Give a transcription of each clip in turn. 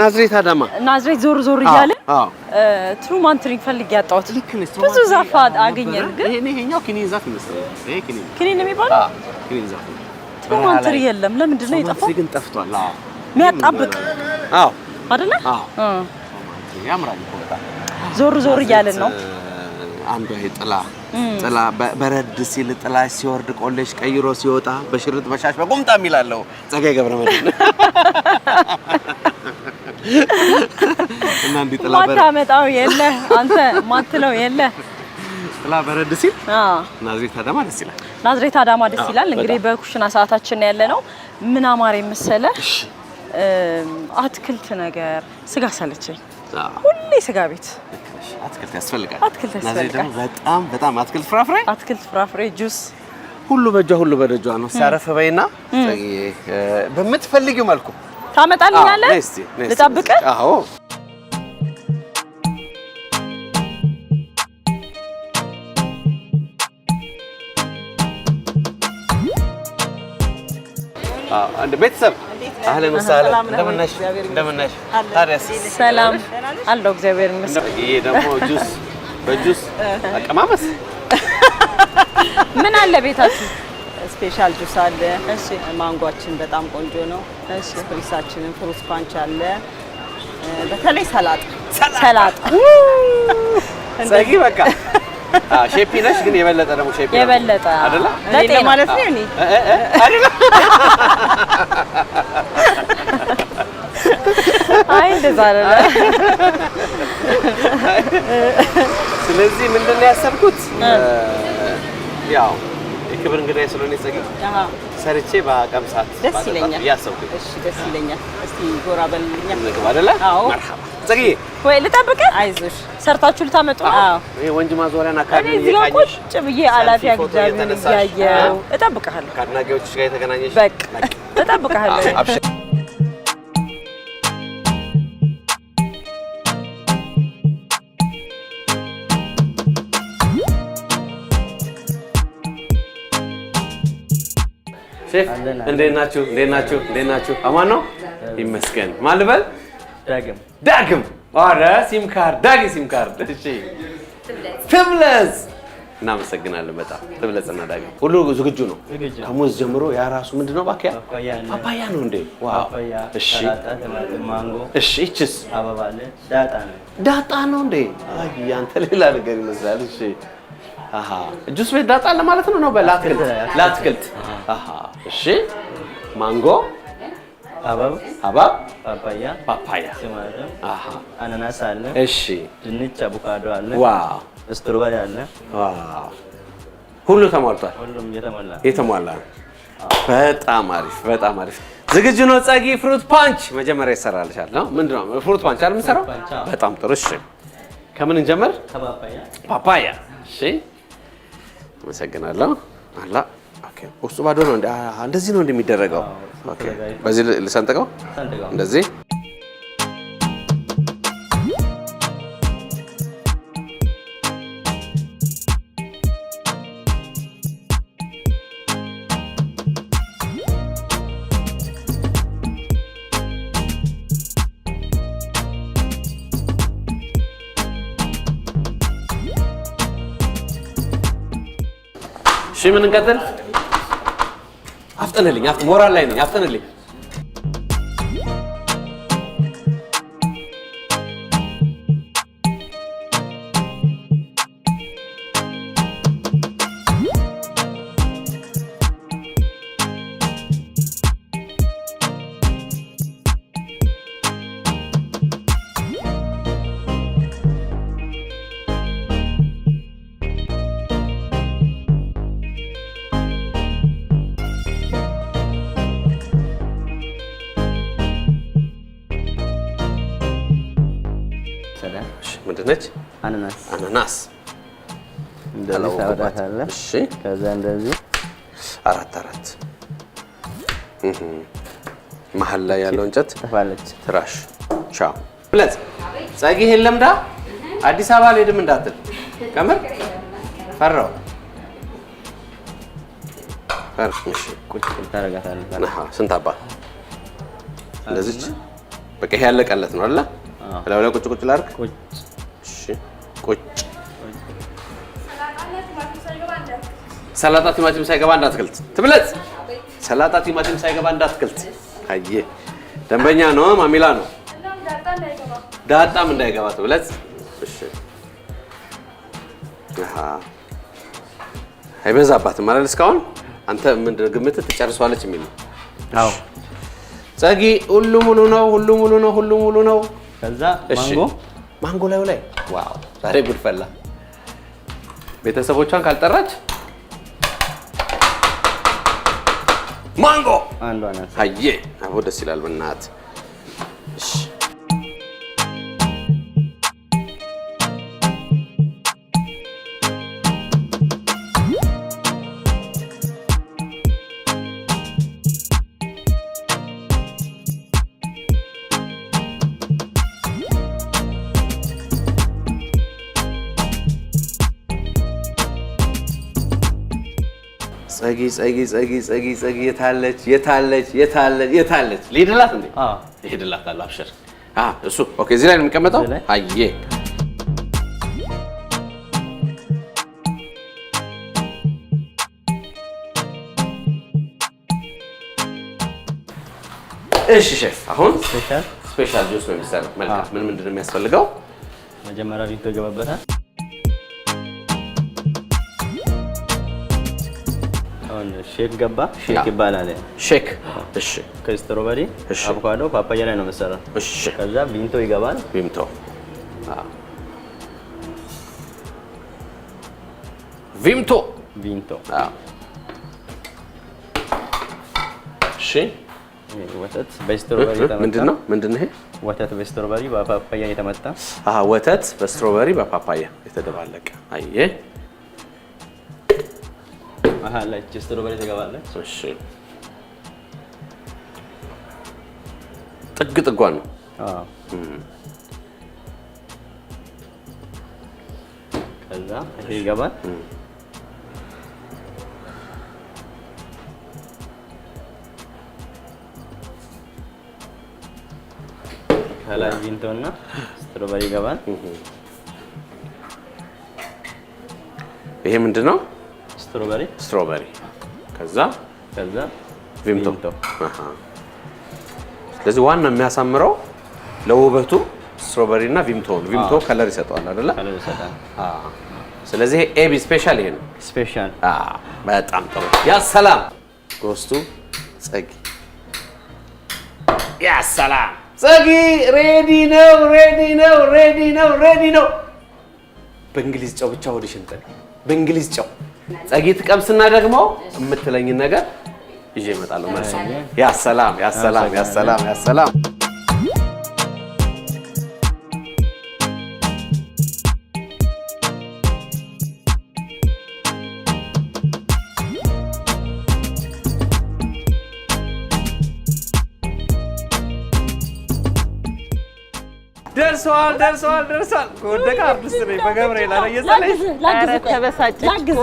ናዝሬት አዳማ ናዝሬት ዞር እያለ ትሩማን ትሪንግ ፈልግ ያጣሁት ብዙ ዛፍ አገኘን ግን ይሄኛው ኪኒን ዛፍ ይመስላል ይሄ ኪኒን የሚባለው ኪኒን ዛፍ ትሩማን ትሪ የለም ለምንድን ነው የጠፋው ግን ጠፍቷል የሚያጣብቅ አይደለ ያምራል ይቆጣ ዞር እያለን ነው አንዱ ይሄ ጥላ በረድ ሲል ጥላ ሲወርድ ቆለሽ ቀይሮ ሲወጣ በሽርጥ በሻሽ በቁምጣ የሚላለው ጸጋይ ገብረመድህን እና እንዲ ጥላ በረድ ማታመጣው የለ አንተ ማትለው የለ ጥላ በረድ ሲል ናዝሬት አዳማ ደስ ይላል ናዝሬት አዳማ ደስ ይላል እንግዲህ በኩሽና ሰዓታችን ያለ ነው ምን አማረ መሰለ አትክልት ነገር ስጋ ሰለቸኝ ሁሌ ስጋ ቤት አትክልት ያስፈልጋል ናዝሬት ደግሞ በጣም አትክልት ፍራፍሬ ጁስ ሁሉ በደጇ ነው ሲያረፍ በይና በምትፈልጊው መልኩ ታመጣልኛለህ ልጠብቅ አዎ አንድ ቤተሰብ አህለን ወሰህለን እንደምነሽ ታዲያስ ሰላም አለው እግዚአብሔር ይመስገን ይሄ ደግሞ በጁስ አቀማመስ ምን አለ ቤታችሁ ስፔሻል ጁስ አለ እሺ ማንጓችን በጣም ቆንጆ ነው እሺ ፍሪሳችንን ፍሩት ፓንች አለ በተለይ ሰላጣ ጸጊ በቃ ሼፒ ነሽ ግን የበለጠ ደግሞ ሼፒ የበለጠ አይደለ ለጤና ማለት ነው እኔ አይደለ አይ እንደዛ አይደለ ስለዚህ ምንድነው ያሰብኩት ያው የክብር እንግዳይ ስለሆነ ጸጊ ሰርቼ በአቀምሳት ደስ ይለኛል ያሰብኩት እሺ ደስ ይለኛል እስቲ ጎራ በልልኛ ምግብ አይደለ አዎ መርሐባ ጸጊ ወይ ልጠብቅ አይዞሽ ሰርታችሁ ልታመጡ አዎ ይሄ ወንጅ ማዞሪያና አካባቢ እየቃኘሽ ቁጭ ብዬ አላፊ አግዳሚ ያያየው እጠብቅሃለሁ ከአድናቂዎችሽ ጋር የተገናኘሽ በቃ እጠብቅሃለሁ አብሽር ሼፍ እንዴት ናችሁ አማን ነው ይመስገን ማን ልበል ዳግም አረ ሲም ካርድ እሺ ትብለዝ እናመሰግናለን በጣም ትብለጽና ዳግም ሁሉ ዝግጁ ነው ከሙዝ ጀምሮ ያ ራሱ ምንድነው ባኪያ ፓፓያ ነው እንዴ ዋው እሺ ማንጎ እሺ እቺስ አበባ አለ ዳጣ ነው እንዴ አይ ያንተ ሌላ ነገር ይመስላል እሺ አሃ ጁስ ቤት ዳጣ ለማለት ነው ለአትክልት አሃ እሺ ማንጎ አበባ ፓፓያ አሃ አናናስ አለ እሺ ድንች አቮካዶ አለ ዋው ስትሮቤሪ አለ ዋው ሁሉ ተሟልቷል ሁሉም የተሟላ በጣም አሪፍ ዝግጁ ነው ጸጊ ፍሩት ፓንች መጀመሪያ ይሰራልሻል ነው ምንድነው ፍሩት ፓንች አይደል የምሰራው በጣም ጥሩ እሺ ከምን እንጀምር ፓፓያ እሺ መሰግናለሁ አላ ኦኬ ውስጡ ባዶ ነው እንደዚህ ነው እንደሚደረገው ኦኬ በዚህ ልሰንጥቀው እንደዚህ እሺ ምን እንቀጥል አፍጥንልኝ ሞራል ላይ ነኝ አፍጥንልኝ ምንድነች አናናስ እንደዚህ ታወጣታለ እሺ ከዛ እንደዚህ አራት መሀል ላይ ያለው እንጨት ተፋለች ትራሽ ቻው ብለጽ ጸጊ ይሄን ለምዳ አዲስ አበባ ልሄድም እንዳትል ከምር ፈራው እሺ ቁጭ ታረጋታለህ ስንት አባ እንደዚህ በቃ ይሄ ያለቀለት ነው አይደል? ለወለ ቁጭ ቁጭ ላድርግ። ቁጭ እሺ ቁጭ። ሰላጣ ቲማቲም ሳይገባ እንዳትገልጥ ትብለጽ። ሰላጣ ቲማቲም ሳይገባ እንዳትገልጥ። አየ ደንበኛ ነው ማሚላ ነው። ዳጣም እንዳይገባ ትብለጽ። እሺ አይበዛባትም ማለት እስካሁን አንተ ምንድን ግምትህ ትጨርሷለች የሚል ነው? አዎ ጸጊ ሁሉ ሙሉ ነው፣ ሁሉ ሙሉ ነው፣ ሁሉ ሙሉ ነው። ከዛ ማንጎ ላይ ዋው! ዛሬ ጉድ ፈላ። ቤተሰቦቿን ካልጠራች ማንጎ አንዷ ናት። አየ አቦ ደስ ይላል በእናትህ። እሺ ጸጊ የታለች ልሂድላት እንዴ? ልሂድላታለሁ። አብሽር። እሱ ኦኬ። እዚህ ላይ ነው የሚቀመጠው። አየ እሺ ሼፍ፣ አሁን ስፔሻል ጁስ ነው የሚሰራው። መልካም። ምንድን ነው የሚያስፈልገው? መጀመሪያ ቪቶ ይገባበታል። ሼክ ገባ። ሼክ ይባላል። ሼክ እሺ። ከስትሮበሪ አቮካዶ፣ ፓፓያ ላይ ነው መሰራ። እሺ። ከዛ ቪንቶ ይገባል። ቪንቶ እሺ። ወተት በስትሮበሪ የተመታ ምንድን ነው ይሄ? ወተት በስትሮበሪ በፓፓያ የተመታ። ወተት በስትሮበሪ በፓፓያ የተደባለቀ። አየ ላይ ስትሮበሪ ትገባለች። እሺ ጥጓን ነው። ከዛ ይሄ ይገባል። ከላይ ቪንቶ እና ስትሮበሪ ይገባል። ይሄ ምንድን ነው? ስትሮበሪ ከዛ ቪምቶ። ስለዚህ ዋና የሚያሳምረው ለውበቱ ስትሮበሪ እና ቪምቶ ነው። ቪምቶ ከለር ይሰጠዋል አይደለ? ከለር ይሰጣል። ስለዚህ ኤቢ ስፔሻል ይሄ ነው። ስፔሻል በጣም ጥሩ። ያ ሰላም ጎስቱ ጸጊ። ያ ሰላም ጸጊ ሬዲ ነው። በእንግሊዝ ጨው ብቻ ወደ ሽንጠል በእንግሊዝ ጨው ጸጊ ትቀምስና ደግሞ የምትለኝን ነገር ይዤ እመጣለሁ። መልሶ ያ ሰላም ደርሰዋል። ከወደቀ አርድስ ነኝ በገብርኤል አረየሰለኝ ተበሳጨች እኮ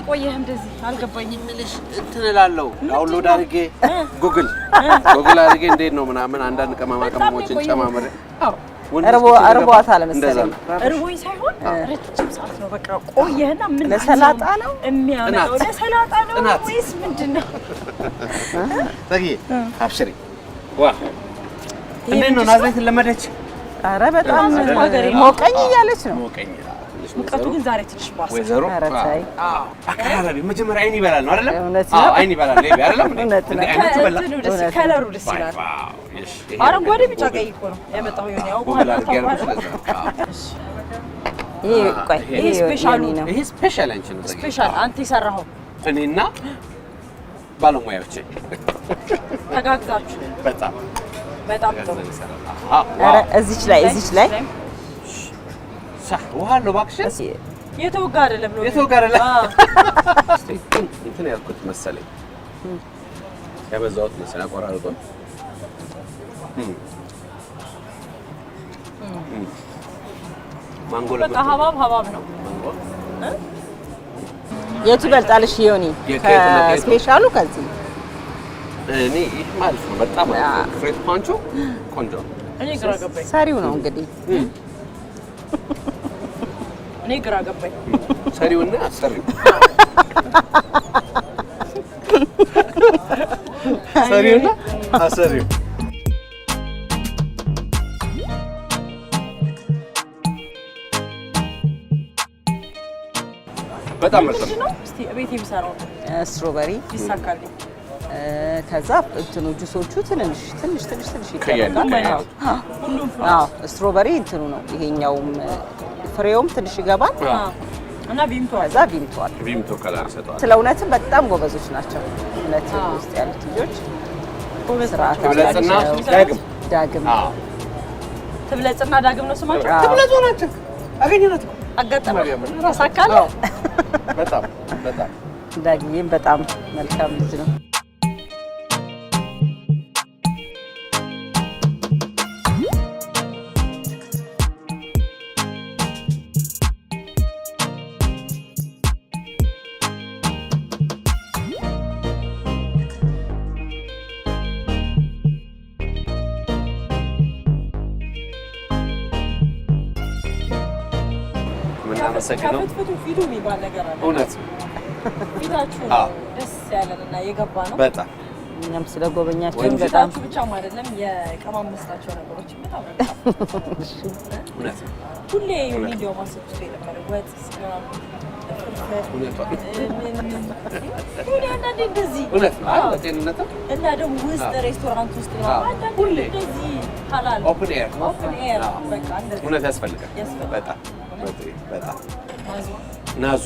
ቆየህ እንደዚህ አልገባኝም። እንትን እላለሁ ዳውንሎድ አድርጌ ጉግል አድርጌ እንዴት ነው ምናምን አንዳንድ ቅመማ ቅመሞችን ጨማምሬ እርቦታል መሰለኝ። እርቦኝ ሳይሆን ረጅም ሰዓት ነው በቃ ቆየህና ምን ለሰላጣ ነው የሚያመጣው? ለሰላጣ ነው ወይስ ምንድን ነው? ጸጊ አብሽሪ። እንዴት ነው ናዝሬት ለመደች? ኧረ በጣም ሞቀኝ እያለች ነው። ሙቀቱ ግን ዛሬ ትንሽ ባሰ። ወይዘሮ አቀራረቢ መጀመሪያ አይን ይበላል ነው አይደል? አይን ይበላል እውነት ነው። ከለሩ ደስ ይላል። አረንጓዴ፣ ቢጫ፣ ቀይ እኮ ነው ያመጣው። ያው ይሄ ስፔሻል ነው። ይሄ ስፔሻል አንቺ ነው። ስፔሻል አንተ የሰራኸው እኔና ባለሙያዎቼ ተጋግዛችሁ በጣም ጥሩ። ኧረ እዚች ላይ ውሃ አለው እባክሽ። የተወጋ አይደለም ነው እንትን ያልኩት መሰለኝ ያበዛሁት መሰለኝ አቆራርጦ ማንጎ በቃ ሀባብ ነው። የቱ ይበልጣል? እሺ ዮኒ ከስፔሻሉ ከዚህ እኔ ይህ ማለት ነው በጣም ፍሬት ፓንቾ ቆንጆ እኔ ግራ ገባኝ። ሰሪው ነው እንግዲህ እኔ ግራ ገባኝ። ሰሪውና አሰሪው ሰሪውና አሰሪው በጣም መልካም ነው። እስቲ እቤቴ ብሰራው ስትሮበሪ ይሳካልኝ። ከዛ እንትኑ ጁሶቹ ትንሽ ይደረጋል። አዎ ስትሮበሪ እንትኑ ነው ይሄኛውም ፍሬውም ትንሽ ይገባል እና ቪምቶ ከዛ ቪምቶ ከለር ሰጥቷል። ስለ እውነትም በጣም ጎበዞች ናቸው። እውነት ውስጥ ያሉት ልጆች ትብለጽና ዳግም ትብለጽና ዳግም ነው ስማቸው። ትብለጽ ናቸው። አገኘናት አጋጠመ ተሳካለ። በጣም ዳግምም በጣም መልካም ልጅ ነው። ፊቱ የሚባል ነገር አለ። እውነት ፊታችሁ ደስ ያለንና የገባ ነው። በጣም እኛም ስለጎበኛችን በጣም ብቻም አይደለም የቀማመስላቸው ነገሮች በጣም እውነት ሁሌ ቪዲዮ ማሰብ ውስጥ የነበረ ወጥ ስጋ እንደዚህ እና ደግሞ ውስጥ ሬስቶራንት ውስጥ ሁሌ እንደዚህ ሀላል ኦፕን ኤር በቃ እንደዚህ እውነት ያስፈልጋል። በጣም ናዙ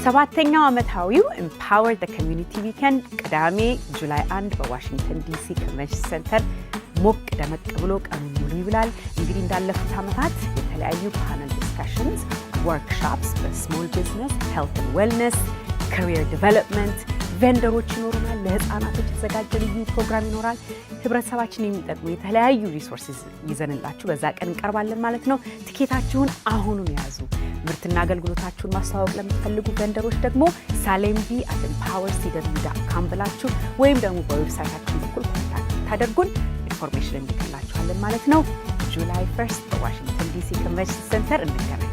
ሰባተኛው ዓመታዊው ኤምፓወር ዘ ኮሚዩኒቲ ዊኬንድ ቅዳሜ ጁላይ 1 በዋሽንግተን ዲሲ ኮንቬንሽን ሴንተር ሞቅ ደመቅ ብሎ ቀኑን ሙሉ ይብላል። እንግዲህ እንዳለፉት ዓመታት የተለያዩ ፓነል ዲስካሽንስ፣ ወርክሾፕስ በስሞል ቢዝነስ፣ ሄልት ኤንድ ዌልነስ፣ ካሪየር ዲቨሎፕመንት፣ ቬንደሮች ይኖሩናል። ለህፃናቶች የተዘጋጀ ልዩ ፕሮግራም ይኖራል። ህብረተሰባችን የሚጠቅሙ የተለያዩ ሪሶርስስ ይዘንላችሁ በዛ ቀን እንቀርባለን ማለት ነው። ቲኬታችሁን አሁኑን ያዙ። ምርትና አገልግሎታችሁን ማስተዋወቅ ለምትፈልጉ ቬንደሮች ደግሞ salemb@empowercw.com ብላችሁ ወይም ደግሞ በዌብሳይታችን በኩል ኮንታክት ታደርጉን ኢንፎርሜሽን እንልክላችኋለን ማለት ነው። ጁላይ 1 በዋሽንግተን ዲሲ ኮንቬንሽን ሴንተር እንገናኝ።